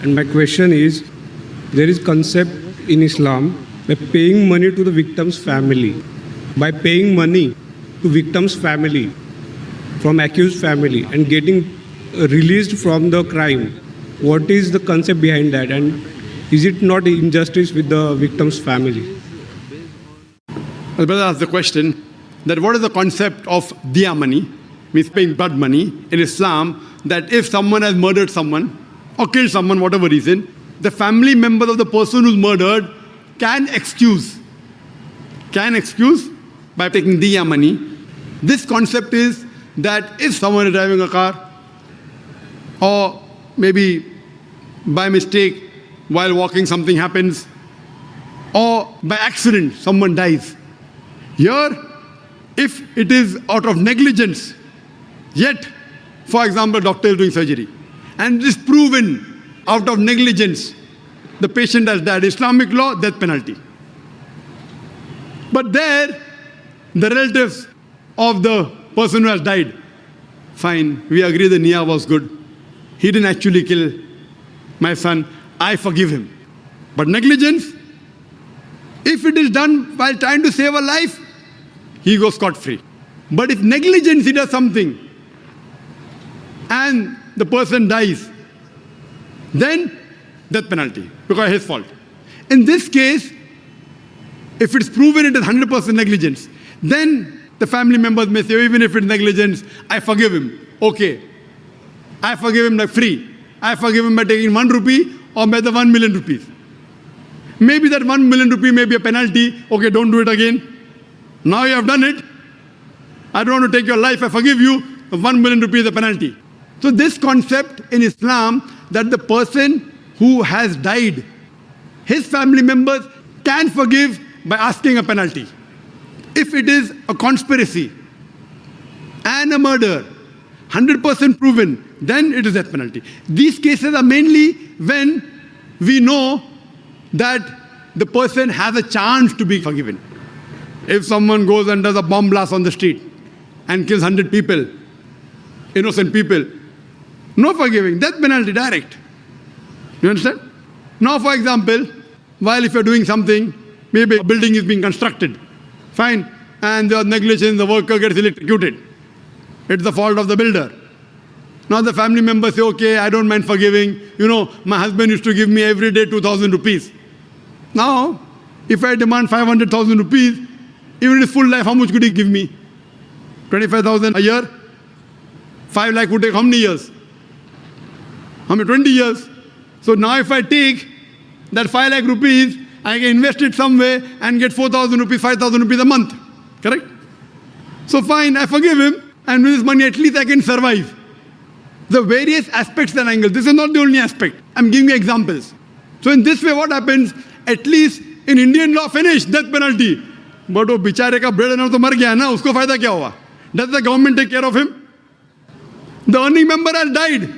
And my question is, there is concept in Islam by paying money to the victim's family. By paying money to victim's family from accused family and getting released from the crime. What is the concept behind that, and is it not injustice with the victim's family? The brother asked the question that what is the concept of Diyya money, means paying blood money in Islam, that if someone has murdered someone or killed someone, whatever reason, the family members of the person who's murdered can excuse by taking Diyya money. This concept is that if someone is driving a car or maybe by mistake while walking something happens, or by accident someone dies. Here, if it is out of negligence, yet, for example, doctor is doing surgery, and it is proven out of negligence, the patient has died. Islamic law, death penalty. But there, the relatives of the person who has died, fine, we agree the Niyya was good. He didn't actually kill my son, I forgive him. But negligence, if it is done while trying to save a life, he goes scot-free. But if negligence, he does something and the person dies, then death penalty because of his fault. In this case, if it's proven it is 100% negligence, then the family members may say, even if it's negligence, I forgive him. Okay. I forgive him like free. I forgive him by taking 1 rupee or by the 1 million rupees. Maybe that 1 million rupee may be a penalty. Okay, don't do it again. Now you have done it. I don't want to take your life. I forgive you. 1 million rupees is a penalty. So this concept in Islam that the person who has died, his family members can forgive by asking a penalty. If it is a conspiracy and a murder, 100% proven, then it is death penalty. These cases are mainly when we know that the person has a chance to be forgiven. If someone goes and does a bomb blast on the street and kills 100 people, innocent people, no forgiving, death penalty direct. You understand? Now, for example, while if you're doing something, maybe a building is being constructed, fine, and there was negligence, the worker gets electrocuted. It's the fault of the builder. Now the family members say, okay, I don't mind forgiving. You know, my husband used to give me every day 2,000 rupees. Now, if I demand 500,000 rupees, even in his full life, how much could he give me? 25,000 a year? 5 lakh would take how many years? How many? 20 years. So now if I take that 5 lakh rupees, I can invest it somewhere and get 4,000 rupees, 5,000 rupees a month. Correct? So fine, I forgive him, and with this money at least I can survive. The various aspects and angles. This is not the only aspect. I'm giving you examples. So in this way what happens, at least in Indian law, finish, death penalty. But wo bichare ka bread and to mar gaya na, usko fayda kya hua? Does the government take care of him? The earning member has died.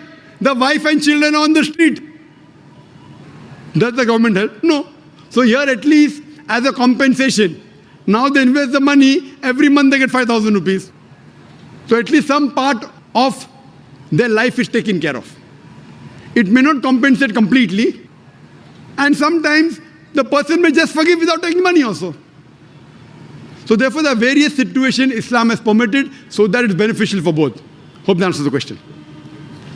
The wife and children are on the street. Does the government help? No. So here at least as a compensation, now they invest the money, every month they get 5,000 rupees. So at least some part of their life is taken care of. It may not compensate completely, and sometimes the person may just forgive without taking money also. So therefore, the various situations Islam has permitted so that it's beneficial for both. Hope that answers the question.